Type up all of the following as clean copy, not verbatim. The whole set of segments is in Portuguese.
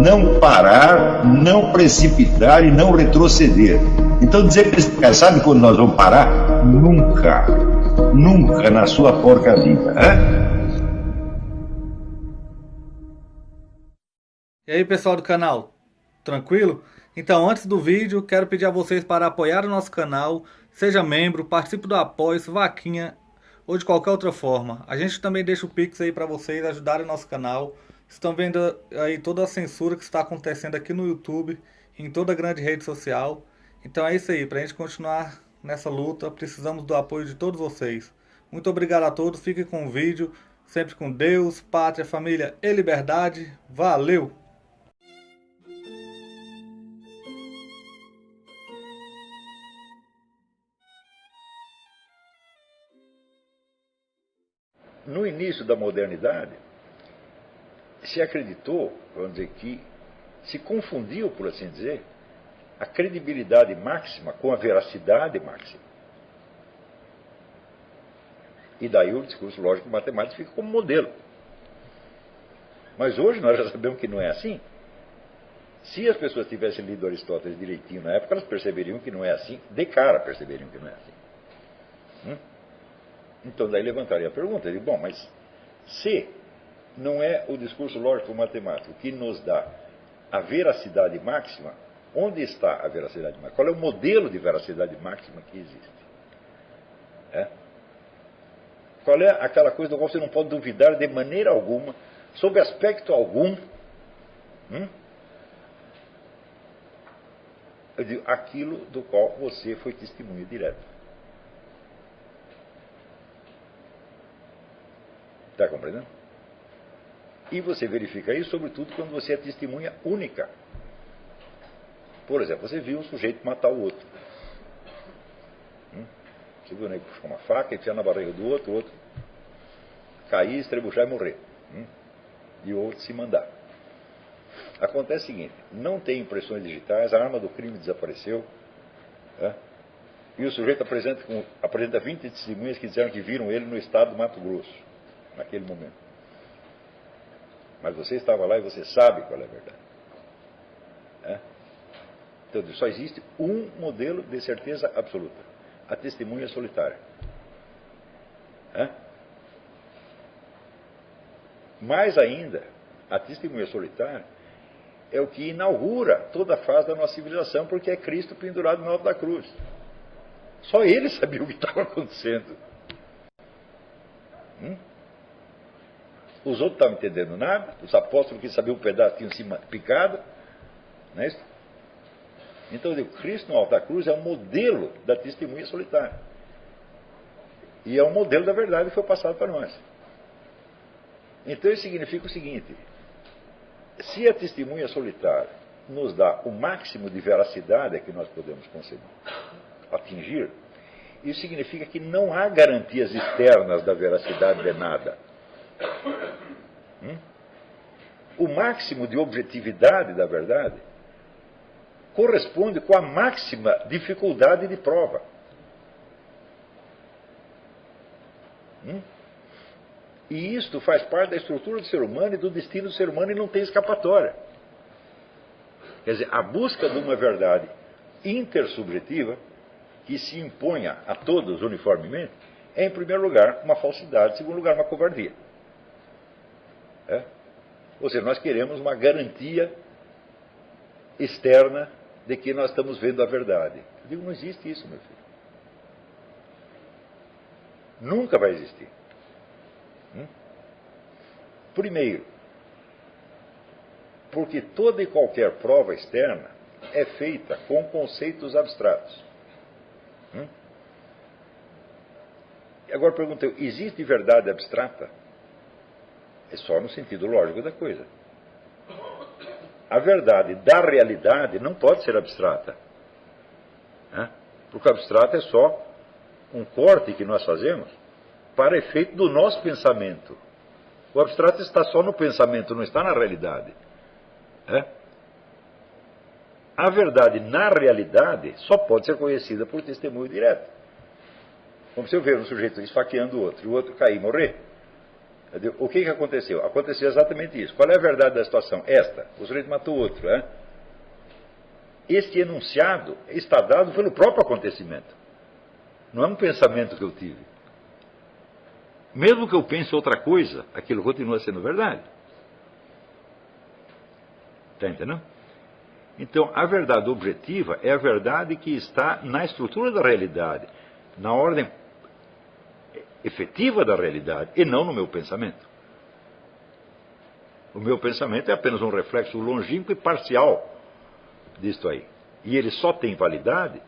não parar, não precipitar e não retroceder. Então dizer para esse cara, sabe quando nós vamos parar? Nunca. Nunca na sua porca vida. E aí, pessoal do canal, tranquilo? Então, antes do vídeo, quero pedir a vocês para apoiar o nosso canal, seja membro, participe do apoio, vaquinha ou de qualquer outra forma. A gente também deixa o Pix aí para vocês ajudarem o nosso canal. Estão vendo aí toda a censura que está acontecendo aqui no YouTube, em toda a grande rede social. Então é isso aí, para a gente continuar nessa luta, precisamos do apoio de todos vocês. Muito obrigado a todos, fiquem com o vídeo, sempre com Deus, pátria, família e liberdade. Valeu! No início da modernidade, se acreditou, vamos dizer que se confundiu, por assim dizer, a credibilidade máxima com a veracidade máxima. E daí o discurso lógico-matemático fica como modelo. Mas hoje nós já sabemos que não é assim. Se as pessoas tivessem lido Aristóteles direitinho na época, elas perceberiam que não é assim, de cara perceberiam que não é assim. Então daí levantaria a pergunta, digo, bom, mas se não é o discurso lógico-matemático que nos dá a veracidade máxima, onde está a veracidade máxima? Qual é o modelo de veracidade máxima que existe? Qual é aquela coisa do qual você não pode duvidar de maneira alguma, sob aspecto algum? Eu digo, aquilo do qual você foi testemunha direta. Está compreendendo? E você verifica isso, sobretudo, quando você é testemunha única. Por exemplo, você viu um sujeito matar o outro. Você viu o nego puxar uma faca, enfiar na barriga do outro, o outro cair, estrebuchar e morrer. E o outro se mandar. Acontece o seguinte, não tem impressões digitais, a arma do crime desapareceu, e o sujeito apresenta 20 testemunhas que disseram que viram ele no estado do Mato Grosso, naquele momento. Mas você estava lá e você sabe qual é a verdade. Então, só existe um modelo de certeza absoluta: a testemunha solitária. Mais ainda, a testemunha solitária é o que inaugura toda a fase da nossa civilização, porque é Cristo pendurado no alto da cruz. Só ele sabia o que estava acontecendo. Os outros não estavam entendendo nada, os apóstolos que sabiam um pedaço tinham se picado. Não é isso? Então eu digo, Cristo no alto da cruz é um modelo da testemunha solitária. E é um modelo da verdade que foi passado para nós. Então isso significa o seguinte: se a testemunha solitária nos dá o máximo de veracidade que nós podemos atingir, isso significa que não há garantias externas da veracidade de nada. O máximo de objetividade da verdade corresponde com a máxima dificuldade de prova. E isto faz parte da estrutura do ser humano e do destino do ser humano e não tem escapatória. Quer dizer, a busca de uma verdade intersubjetiva que se imponha a todos uniformemente é, em primeiro lugar, uma falsidade, em segundo lugar, uma covardia. Ou seja, nós queremos uma garantia externa de que nós estamos vendo a verdade. Eu digo, não existe isso, meu filho. Nunca vai existir. Primeiro, porque toda e qualquer prova externa é feita com conceitos abstratos. Agora pergunto eu, existe verdade abstrata? É só no sentido lógico da coisa. A verdade da realidade não pode ser abstrata. Porque o abstrato é só um corte que nós fazemos para efeito do nosso pensamento. O abstrato está só no pensamento, não está na realidade. A verdade na realidade só pode ser conhecida por testemunho direto. Como se eu ver um sujeito esfaqueando o outro, e o outro cair e morrer. O que aconteceu? Aconteceu exatamente isso. Qual é a verdade da situação? Esta. O sujeito matou outro. Né? Este enunciado está dado pelo próprio acontecimento. Não é um pensamento que eu tive. Mesmo que eu pense outra coisa, aquilo continua sendo verdade. Está entendendo? Então, a verdade objetiva é a verdade que está na estrutura da realidade, na ordem efetiva da realidade, e não no meu pensamento. O meu pensamento é apenas um reflexo longínquo e parcial disto aí. E ele só tem validade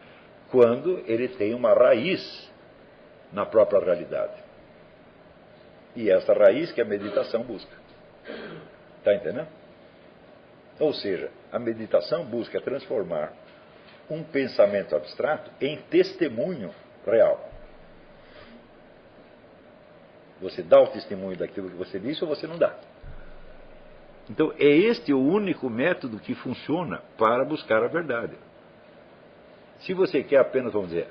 quando ele tem uma raiz na própria realidade. E essa raiz que a meditação busca. Está entendendo? Ou seja, a meditação busca transformar um pensamento abstrato em testemunho real. Você dá o testemunho daquilo que você disse ou você não dá. Então, é este o único método que funciona para buscar a verdade. Se você quer apenas, vamos dizer,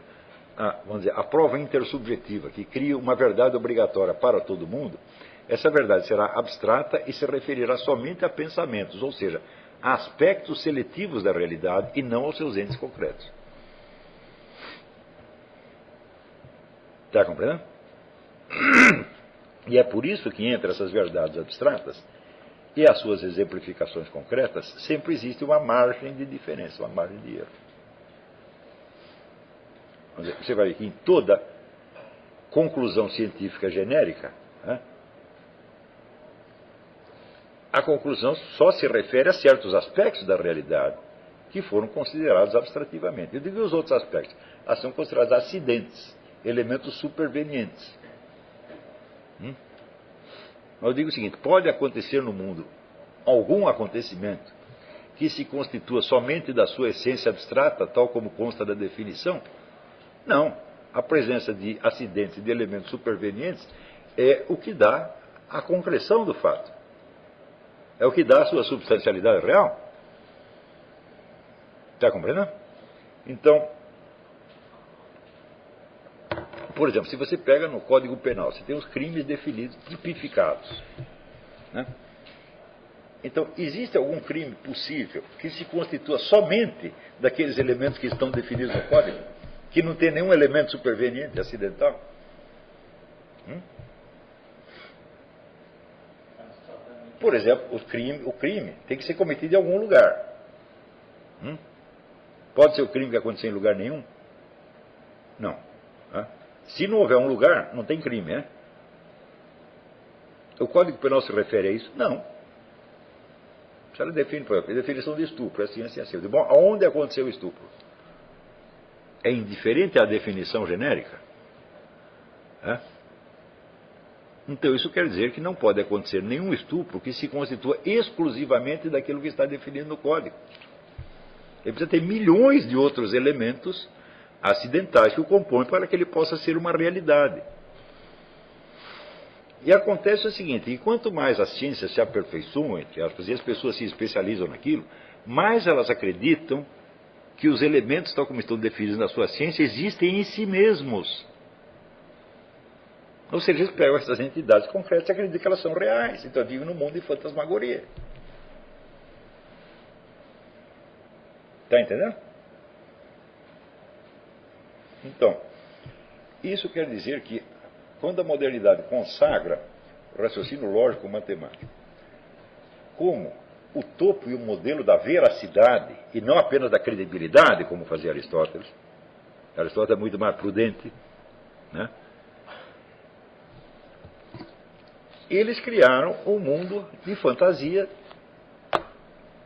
a prova intersubjetiva, que cria uma verdade obrigatória para todo mundo, essa verdade será abstrata e se referirá somente a pensamentos, ou seja, a aspectos seletivos da realidade e não aos seus entes concretos. Está compreendendo? E é por isso que entre essas verdades abstratas e as suas exemplificações concretas sempre existe uma margem de diferença, uma margem de erro. Você vai ver que em toda conclusão científica genérica, né, a conclusão só se refere a certos aspectos da realidade que foram considerados abstrativamente. Eu digo os outros aspectos. São considerados acidentes, elementos supervenientes. Eu digo o seguinte, pode acontecer no mundo algum acontecimento que se constitua somente da sua essência abstrata, tal como consta da definição? Não. A presença de acidentes e de elementos supervenientes é o que dá a concreção do fato. É o que dá a sua substancialidade real. Está compreendendo? Então, por exemplo, se você pega no Código Penal, você tem os crimes definidos, tipificados. Né? Então, existe algum crime possível que se constitua somente daqueles elementos que estão definidos no Código? Que não tem nenhum elemento superveniente, acidental? Por exemplo, o crime tem que ser cometido em algum lugar. Pode ser o crime que aconteceu em lugar nenhum? Não. Se não houver um lugar, não tem crime, né? O Código Penal se refere a isso? Não. Se ela define, por exemplo, a definição de estupro, é assim, assim, assim. Bom, aonde aconteceu o estupro? É indiferente à definição genérica? Então isso quer dizer que não pode acontecer nenhum estupro que se constitua exclusivamente daquilo que está definido no Código. Ele precisa ter milhões de outros elementos acidentais que o compõem para que ele possa ser uma realidade. E acontece o seguinte, que quanto mais a ciência se aperfeiçoa, entre aspas, e as pessoas se especializam naquilo, mais elas acreditam que os elementos, tal como estão definidos na sua ciência, existem em si mesmos. Ou seja, eles pegam essas entidades concretas e acreditam que elas são reais. Então vivem num mundo de fantasmagoria. Está entendendo? Então, isso quer dizer que quando a modernidade consagra o raciocínio lógico matemático como o topo e o modelo da veracidade, e não apenas da credibilidade, como fazia Aristóteles. Aristóteles é muito mais prudente, né? Eles criaram um mundo de fantasia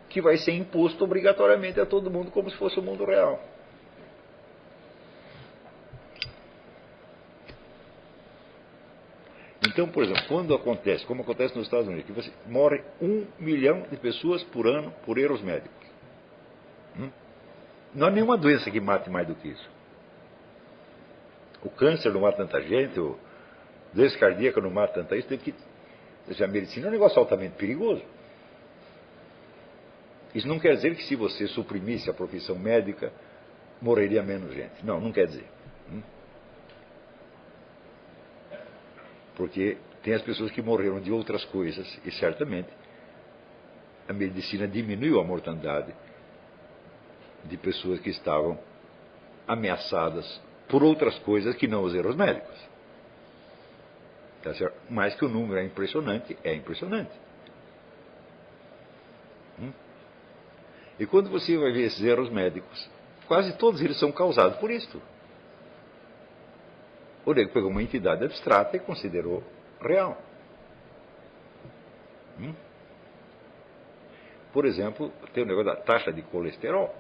que vai ser imposto obrigatoriamente a todo mundo como se fosse o mundo real. Então, por exemplo, quando acontece, como acontece nos Estados Unidos, que você morre 1 milhão de pessoas por ano por erros médicos. Não há nenhuma doença que mate mais do que isso. O câncer não mata tanta gente, a doença cardíaca não mata tanta gente. A medicina é um negócio altamente perigoso. Isso não quer dizer que se você suprimisse a profissão médica, morreria menos gente. Não, não quer dizer. Porque Tem as pessoas que morreram de outras coisas, e certamente a medicina diminuiu a mortandade de pessoas que estavam ameaçadas por outras coisas que não os erros médicos. Tá certo? Mas que o número é impressionante, é impressionante. E quando você vai ver esses erros médicos, quase todos eles são causados por isto. O nego pegou uma entidade abstrata e considerou real. Por exemplo, tem o negócio da taxa de colesterol.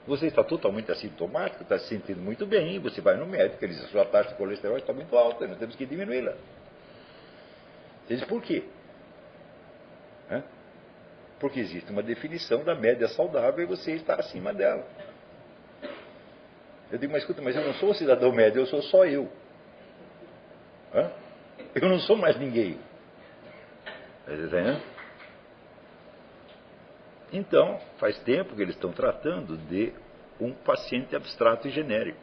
Você está totalmente assintomático, está se sentindo muito bem, você vai no médico, ele diz, a sua taxa de colesterol está muito alta, nós temos que diminuí-la. Você diz, por quê? Porque existe uma definição da média saudável e você está acima dela. Eu digo, mas escuta, mas eu não sou o cidadão médio, eu sou só eu. Eu não sou mais ninguém. Está entendendo? Então, faz tempo que eles estão tratando de um paciente abstrato e genérico.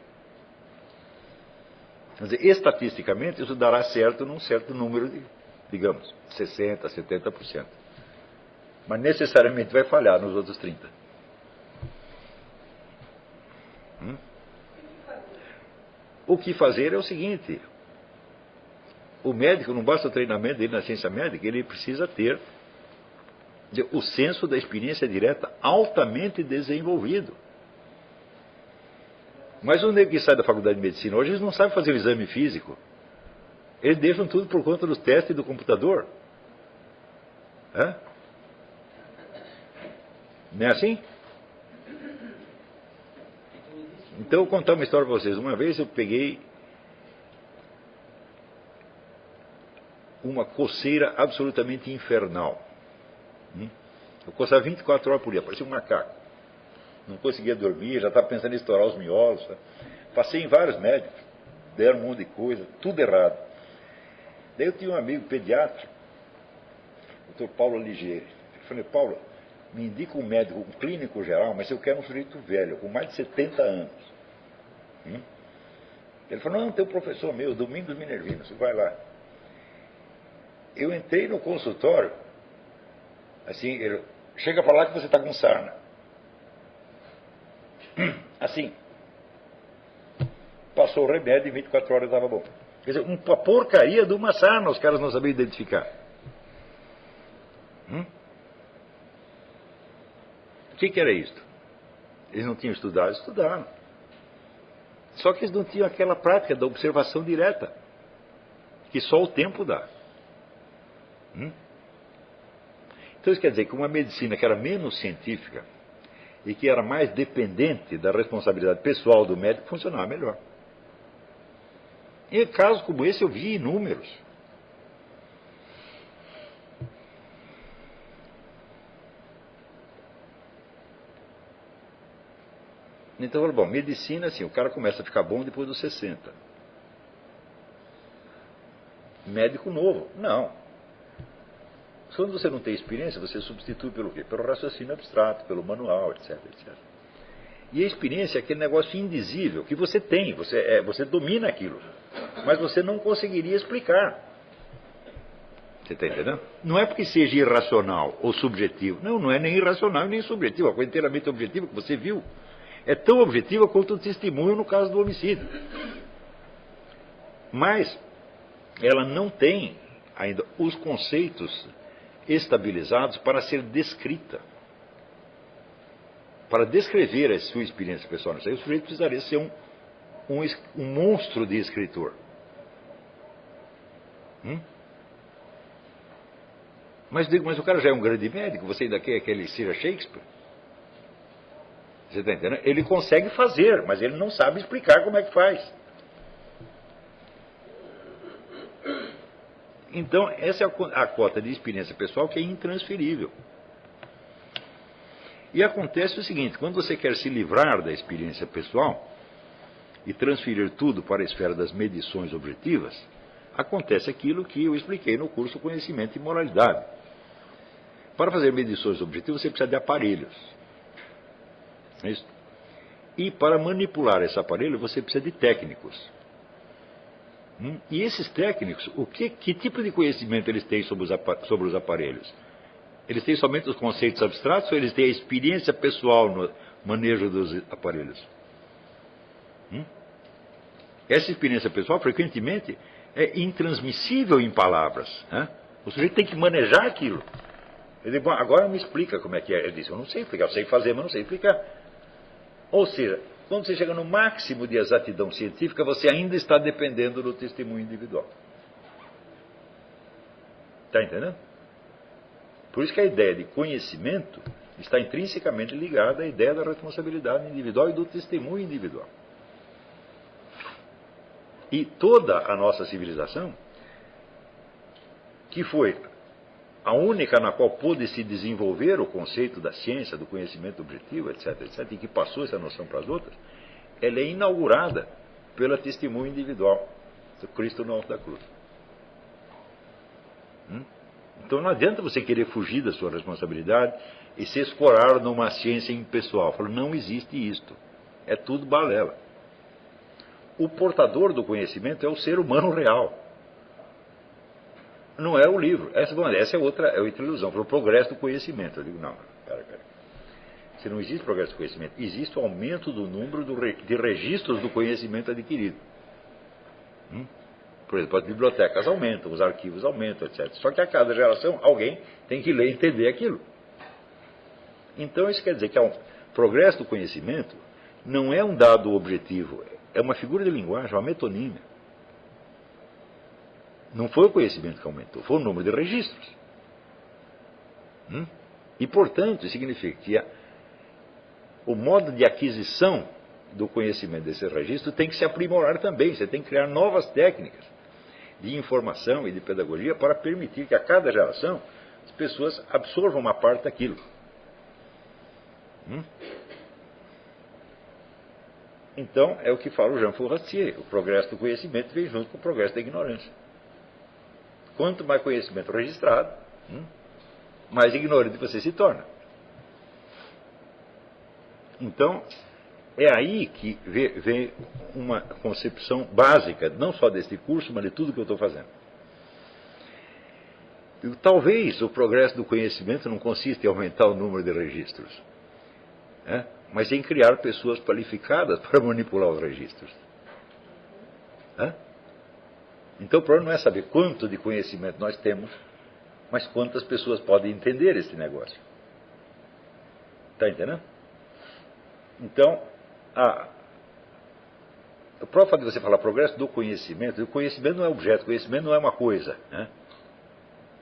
Quer dizer, estatisticamente, isso dará certo num certo número de, digamos, 60%, 70%. Mas necessariamente vai falhar nos outros 30%. O que fazer é o seguinte: o médico, não basta o treinamento dele na ciência médica, ele precisa ter o senso da experiência direta altamente desenvolvido. Mas o nego que sai da faculdade de medicina hoje, eles não sabem fazer o exame físico. Eles deixam tudo por conta dos testes do computador. Não é assim? Então, eu vou contar uma história para vocês. Uma vez eu peguei uma coceira absolutamente infernal. Eu coçava 24 horas por dia, parecia um macaco. Não conseguia dormir, já estava pensando em estourar os miolos. Passei em vários médicos, deram um monte de coisa, tudo errado. Daí eu tinha um amigo pediatra, o Dr. Paulo Ligieri. Eu falei, Paulo, me indica um médico, um clínico geral, mas eu quero um sujeito velho, com mais de 70 anos. Ele falou, não, tem um professor meu, Domingos Minervino, você vai lá. Eu entrei no consultório, assim, ele, chega para lá que você está com sarna. Assim. Passou o remédio e 24 horas estava bom. Quer dizer, uma porcaria de uma sarna, os caras não sabiam identificar. O que era isto? Eles não tinham estudado? Estudaram. Só que eles não tinham aquela prática da observação direta, que só o tempo dá. Então isso quer dizer que uma medicina que era menos científica e que era mais dependente da responsabilidade pessoal do médico funcionava melhor. Em casos como esse eu vi inúmeros. Então, bom, medicina, assim, o cara começa a ficar bom depois dos 60. Médico novo, não. Quando você não tem experiência, você substitui pelo quê? Pelo raciocínio abstrato, pelo manual, etc, etc. E a experiência é aquele negócio indizível que você tem, você domina aquilo, mas você não conseguiria explicar. Você está entendendo? Não é porque seja irracional ou subjetivo. Não, não é nem irracional nem subjetivo. É uma coisa inteiramente objetiva que você viu. É tão objetiva quanto o testemunho no caso do homicídio. Mas ela não tem ainda os conceitos estabilizados para ser descrita. Para descrever a sua experiência pessoal, o sujeito precisaria ser um monstro de escritor. Mas o cara já é um grande médico, você ainda quer que ele seja Shakespeare? Você está entendendo? Ele consegue fazer, mas ele não sabe explicar como é que faz. Então, essa é a cota de experiência pessoal que é intransferível. E acontece o seguinte, quando você quer se livrar da experiência pessoal e transferir tudo para a esfera das medições objetivas, acontece aquilo que eu expliquei no curso Conhecimento e Moralidade. Para fazer medições objetivas, você precisa de aparelhos. Isso. E para manipular esse aparelho, você precisa de técnicos. E esses técnicos, que tipo de conhecimento eles têm sobre os aparelhos? Eles têm somente os conceitos abstratos ou eles têm a experiência pessoal no manejo dos aparelhos? Essa experiência pessoal, frequentemente, é intransmissível em palavras. O sujeito tem que manejar aquilo. Ele diz, bom, agora me explica como é que é. Ele diz, eu não sei explicar, eu sei fazer, mas não sei explicar. Ou seja, quando você chega no máximo de exatidão científica, você ainda está dependendo do testemunho individual. Está entendendo? Por isso que a ideia de conhecimento está intrinsecamente ligada à ideia da responsabilidade individual e do testemunho individual. E toda a nossa civilização, que foi a única na qual pôde se desenvolver o conceito da ciência, do conhecimento objetivo, etc., etc., e que passou essa noção para as outras, ela é inaugurada pelo testemunho individual do Cristo no alto da cruz. Então não adianta você querer fugir da sua responsabilidade e se escorar numa ciência impessoal. Fala, não existe isto. É tudo balela. O portador do conhecimento é o ser humano real. Não é o livro. Essa é outra ilusão. O progresso do conhecimento. Eu digo, não, pera. Se não existe progresso do conhecimento, existe o aumento do número de registros do conhecimento adquirido. Por exemplo, as bibliotecas aumentam, os arquivos aumentam, etc. Só que a cada geração, alguém tem que ler e entender aquilo. Então, isso quer dizer que o progresso do conhecimento não é um dado objetivo, é uma figura de linguagem, uma metonímia. Não foi o conhecimento que aumentou, foi o número de registros. E, portanto, isso significa que o modo de aquisição do conhecimento desse registro tem que se aprimorar também. Você tem que criar novas técnicas de informação e de pedagogia para permitir que a cada geração as pessoas absorvam uma parte daquilo. Então, é o que fala o Jean Fourastier. O progresso do conhecimento vem junto com o progresso da ignorância. Quanto mais conhecimento registrado, mais ignorante você se torna. Então, é aí que vem uma concepção básica, não só deste curso, mas de tudo que eu estou fazendo. Talvez o progresso do conhecimento não consista em aumentar o número de registros, mas em criar pessoas qualificadas para manipular os registros. Então o problema não é saber quanto de conhecimento nós temos, mas quantas pessoas podem entender esse negócio. Está entendendo? Então, o próprio fato de você falar progresso do conhecimento, o conhecimento não é objeto, o conhecimento não é uma coisa.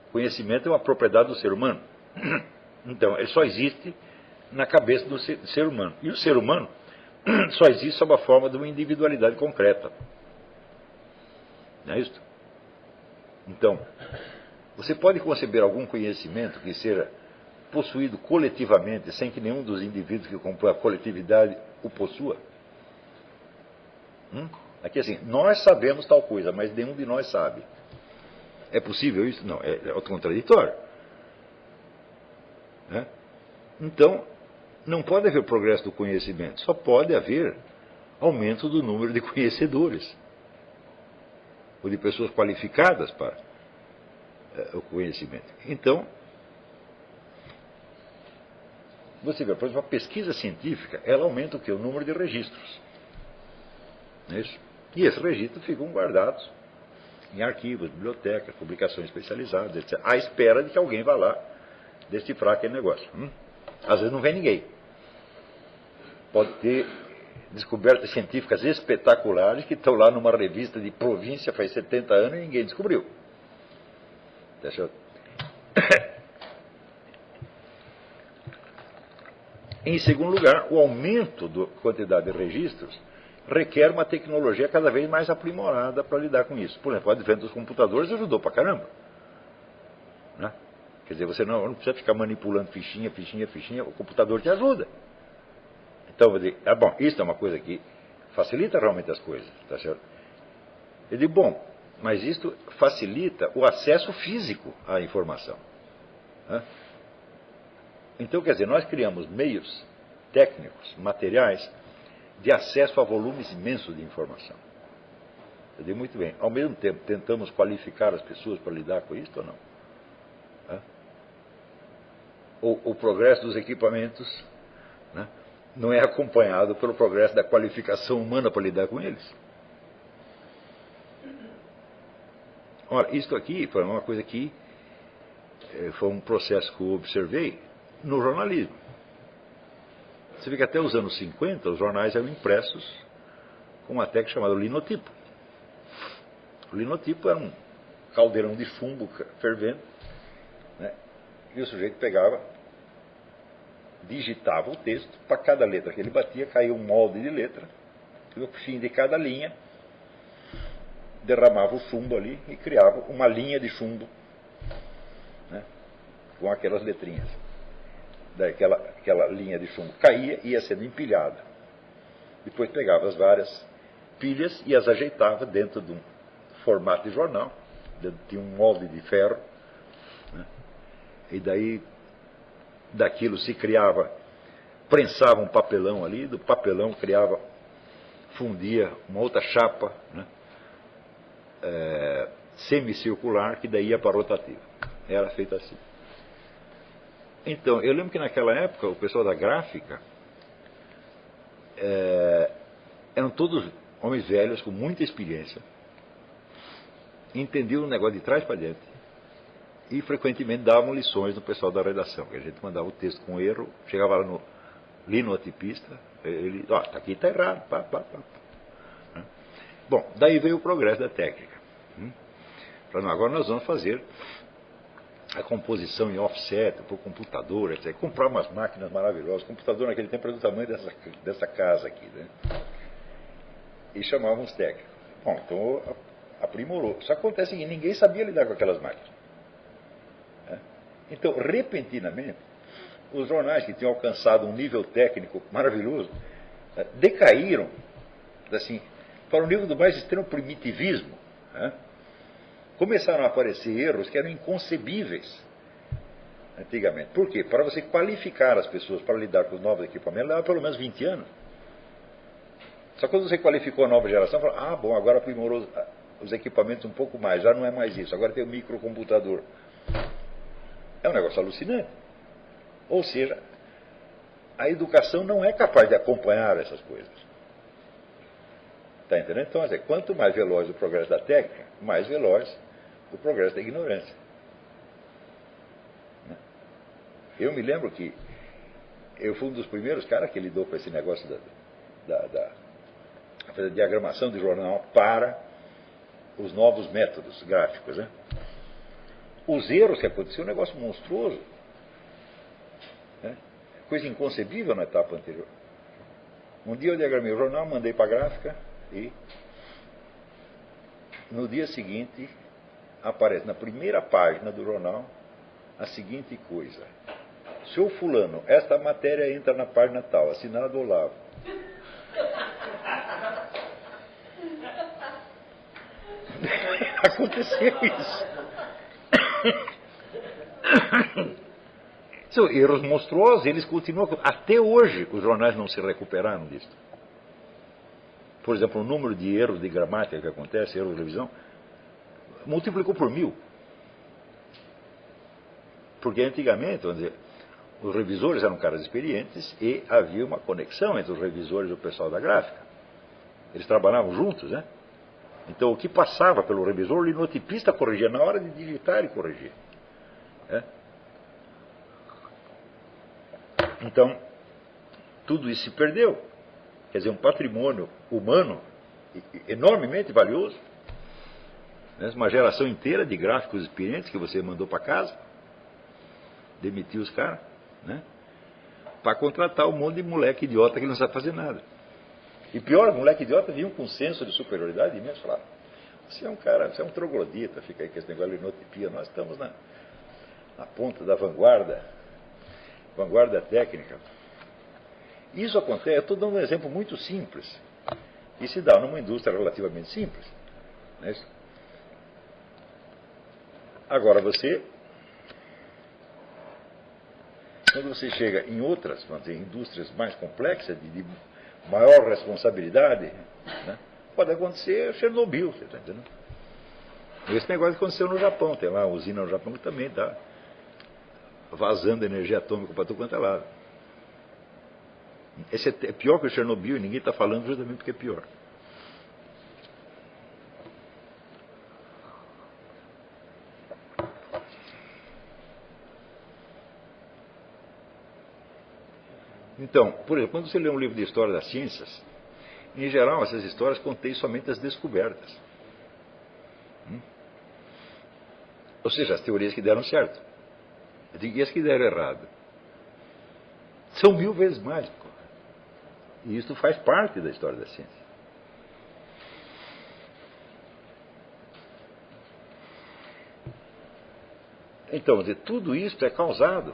O conhecimento é uma propriedade do ser humano. Então, ele só existe na cabeça do ser humano. E o ser humano só existe sob a forma de uma individualidade concreta. Não é isso? Então, você pode conceber algum conhecimento que seja possuído coletivamente, sem que nenhum dos indivíduos que compõem a coletividade o possua? Aqui assim, nós sabemos tal coisa, mas nenhum de nós sabe. É possível isso? Não, é contraditório. Então, não pode haver progresso do conhecimento, só pode haver aumento do número de conhecedores, ou de pessoas qualificadas para o conhecimento. Então, você vê, por exemplo, a pesquisa científica, ela aumenta o quê? O número de registros. Não é isso? E esses registros ficam guardados em arquivos, bibliotecas, publicações especializadas, etc., à espera de que alguém vá lá decifrar aquele negócio. Às vezes não vem ninguém. Pode ter descobertas científicas espetaculares que estão lá numa revista de província faz 70 anos e ninguém descobriu. Deixa eu... Em segundo lugar, o aumento da quantidade de registros requer uma tecnologia cada vez mais aprimorada para lidar com isso. Por exemplo, o advento dos computadores ajudou pra caramba. Quer dizer, você não precisa ficar manipulando fichinha, o computador te ajuda. Então, eu digo, bom, isso é uma coisa que facilita realmente as coisas, tá certo? Eu digo, bom, mas isto facilita o acesso físico à informação. Então, quer dizer, nós criamos meios técnicos, materiais, de acesso a volumes imensos de informação. Eu digo muito bem. Ao mesmo tempo, tentamos qualificar as pessoas para lidar com isso ou não? O progresso dos equipamentos, né, não é acompanhado pelo progresso da qualificação humana para lidar com eles. Ora, isso aqui foi uma coisa que foi um processo que eu observei no jornalismo. Você vê que até os anos 50 os jornais eram impressos com uma técnica chamada linotipo. O linotipo era um caldeirão de chumbo fervendo, né? E o sujeito pegava, digitava o texto, para cada letra que ele batia, caía um molde de letra, e no fim de cada linha, derramava o chumbo ali e criava uma linha de chumbo, né? Com aquelas letrinhas. Aquela linha de chumbo caía e ia sendo empilhada. Depois pegava as várias pilhas e as ajeitava dentro de um formato de jornal, tinha um molde de ferro, né? E daí daquilo se criava, prensava um papelão ali, do papelão fundia uma outra chapa, né? Semicircular, que daí ia para rotativo. Era feito assim. Então, eu lembro que naquela época o pessoal da gráfica eram todos homens velhos com muita experiência, entendiam o negócio de trás para dentro e frequentemente davam lições no pessoal da redação, que a gente mandava o texto com erro, chegava lá no linotipista, ele, aqui está errado, pá. Bom, daí veio o progresso da técnica. Agora nós vamos fazer a composição em offset, por computador, etc. Comprar umas máquinas maravilhosas. O computador naquele tempo era do tamanho dessa casa aqui, né? E chamavam os técnicos. Bom, então aprimorou. Só acontece que ninguém sabia lidar com aquelas máquinas. Então, repentinamente, os jornais que tinham alcançado um nível técnico maravilhoso decaíram assim, para o nível do mais extremo primitivismo. Começaram a aparecer erros que eram inconcebíveis antigamente. Por quê? Para você qualificar as pessoas para lidar com os novos equipamentos, leva pelo menos 20 anos. Só quando você qualificou a nova geração, fala, bom, agora aprimorou os equipamentos um pouco mais, já não é mais isso, agora tem o microcomputador. É um negócio alucinante. Ou seja, a educação não é capaz de acompanhar essas coisas. Está entendendo? Então, quanto mais veloz o progresso da técnica, mais veloz o progresso da ignorância. Eu me lembro que eu fui um dos primeiros caras que lidou com esse negócio da diagramação de jornal para os novos métodos gráficos, né? Os erros que aconteciam, um negócio monstruoso, né? Coisa inconcebível na etapa anterior. Um dia eu diagramei o jornal, mandei para a gráfica e no dia seguinte aparece na primeira página do jornal a seguinte coisa: seu fulano, esta matéria entra na página tal, assinado Olavo. Aconteceu isso. São erros monstruosos, eles continuam. Até hoje os jornais não se recuperaram disso. Por exemplo, o número de erros de gramática que acontece, erros de revisão, multiplicou por 1000. Porque antigamente, vamos dizer, os revisores eram caras experientes e havia uma conexão entre os revisores e o pessoal da gráfica. Eles trabalhavam juntos, né? Então, o que passava pelo revisor, o linotipista corrigia na hora de digitar e corrigir. Então, tudo isso se perdeu. Quer dizer, um patrimônio humano enormemente valioso. Uma geração inteira de gráficos experientes que você mandou para casa, demitiu os caras, né? Para contratar um monte de moleque idiota que não sabe fazer nada. E pior, moleque idiota vinha com um senso de superioridade imenso. Falava, você é um cara, você é um troglodita, fica aí com esse negócio de linotipia, nós estamos na ponta da vanguarda técnica. Isso acontece, eu estou dando um exemplo muito simples, e se dá numa indústria relativamente simples. Né? Agora quando você chega em outras, vamos dizer, indústrias mais complexas, de maior responsabilidade, né? pode acontecer Chernobyl, você está entendendo? Esse negócio aconteceu no Japão, tem lá uma usina no Japão que também está vazando energia atômica para tudo quanto é lado. Esse é pior que o Chernobyl e ninguém está falando justamente porque é pior. Então, por exemplo, quando você lê um livro de história das ciências, em geral essas histórias contêm somente as descobertas. Ou seja, as teorias que deram certo. E as que deram errado. São 1000 vezes mais. E isso faz parte da história da ciência. Então, tudo isso é causado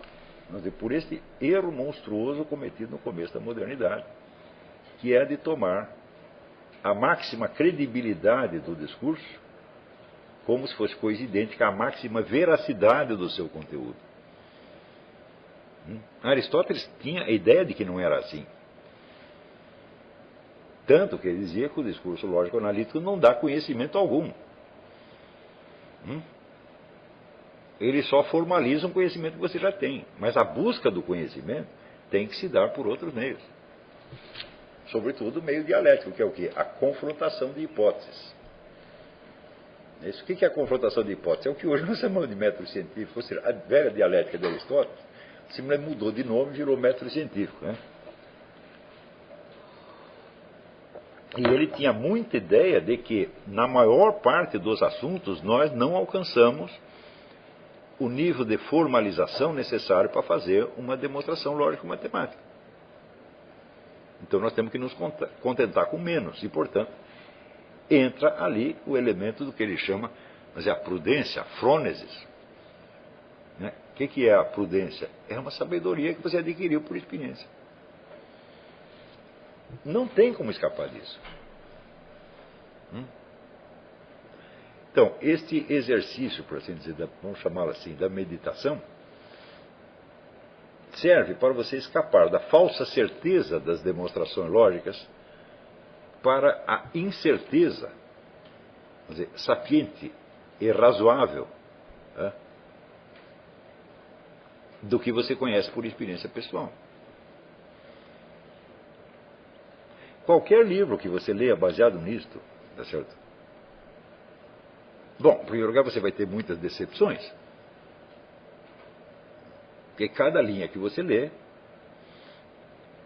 por este erro monstruoso cometido no começo da modernidade, que é de tomar a máxima credibilidade do discurso como se fosse coisa idêntica à máxima veracidade do seu conteúdo. Aristóteles tinha a ideia de que não era assim. Tanto que ele dizia que o discurso lógico-analítico não dá conhecimento algum. Ele só formaliza um conhecimento que você já tem. Mas a busca do conhecimento tem que se dar por outros meios. Sobretudo o meio dialético, que é o quê? A confrontação de hipóteses. Isso. O que é a confrontação de hipóteses? É o que hoje nós chamamos de método científico. Ou seja, a velha dialética de Aristóteles simplesmente mudou de nome e virou método científico. Né? E ele tinha muita ideia de que, na maior parte dos assuntos, nós não alcançamos o nível de formalização necessário para fazer uma demonstração lógico-matemática. Então nós temos que nos contentar com menos. E, portanto, entra ali o elemento do que ele chama, mas é a prudência, a frônesis. Né? O que é a prudência? É uma sabedoria que você adquiriu por experiência. Não tem como escapar disso. Então, este exercício, por assim dizer, vamos chamá-lo assim, da meditação, serve para você escapar da falsa certeza das demonstrações lógicas para a incerteza, quer dizer, sapiente e razoável, do que você conhece por experiência pessoal. Qualquer livro que você leia baseado nisto, tá certo? Bom, em primeiro lugar, você vai ter muitas decepções. Porque cada linha que você lê,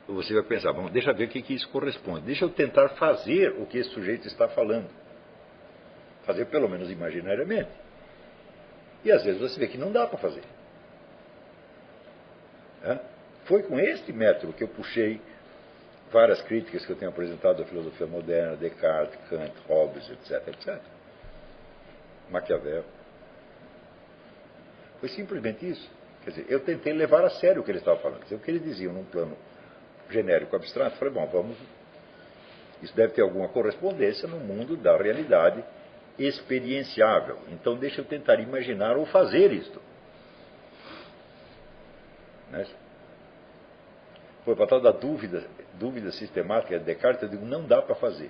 você vai pensar, bom, deixa eu ver o que isso corresponde. Deixa eu tentar fazer o que esse sujeito está falando. Fazer pelo menos imaginariamente. E às vezes você vê que não dá para fazer. Foi com este método que eu puxei várias críticas que eu tenho apresentado à filosofia moderna, Descartes, Kant, Hobbes, etc, etc. Maquiavel. Foi simplesmente isso. Quer dizer, eu tentei levar a sério o que ele estava falando. Quer dizer, o que ele dizia num plano genérico, abstrato, falei, bom, vamos... Isso deve ter alguma correspondência no mundo da realidade experienciável. Então deixa eu tentar imaginar ou fazer isto. Né? Foi para tal da dúvida sistemática de Descartes, eu digo, não dá para fazer.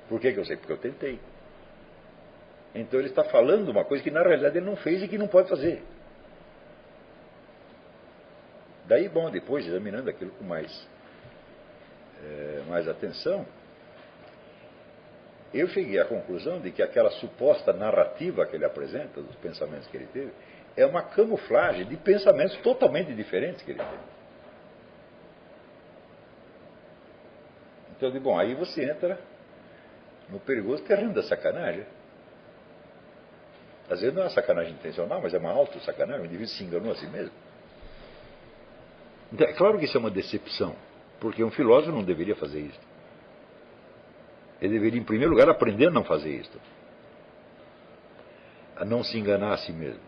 Por que eu sei? Porque eu tentei. Então ele está falando uma coisa que na realidade ele não fez e que não pode fazer. Daí, bom, depois, examinando aquilo com mais atenção, eu cheguei à conclusão de que aquela suposta narrativa que ele apresenta, dos pensamentos que ele teve, é uma camuflagem de pensamentos totalmente diferentes que ele teve. Então eu digo, bom, aí você entra no perigoso terreno da sacanagem. Às vezes não é uma sacanagem intencional, mas é uma auto-sacanagem, o indivíduo se enganou a si mesmo. Então, é claro que isso é uma decepção, porque um filósofo não deveria fazer isso. Ele deveria, em primeiro lugar, aprender a não fazer isso. A não se enganar a si mesmo.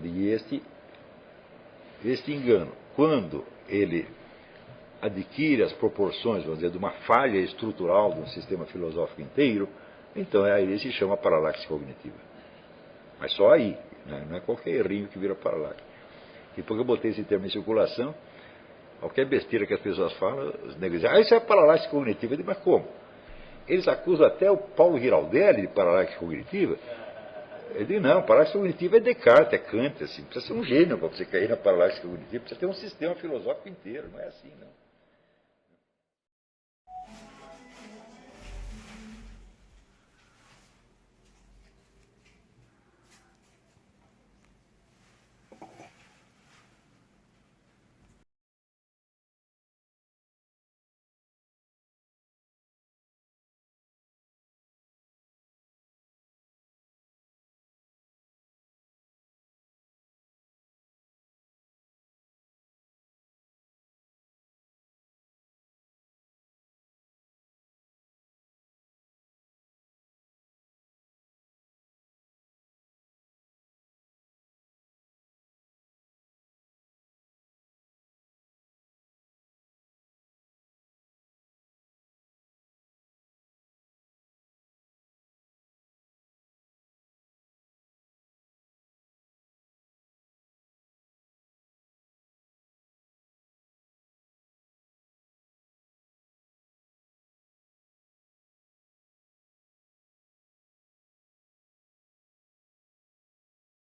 E este engano, quando ele adquire as proporções, vamos dizer, de uma falha estrutural de um sistema filosófico inteiro, então aí ele se chama paralaxe cognitiva. Mas só aí, né? Não é qualquer errinho que vira paralaxe. E porque eu botei esse termo em circulação, Qualquer besteira que as pessoas falam, os negros dizem, isso é paralaxe cognitiva. Eu digo, mas como? Eles acusam até o Paulo Giraldelli de paralaxe cognitiva. Eu digo, não, paralaxe cognitiva é Descartes, é Kant, assim, precisa ser um gênio para você cair na paralaxe cognitiva, precisa ter um sistema filosófico inteiro, não é assim, não.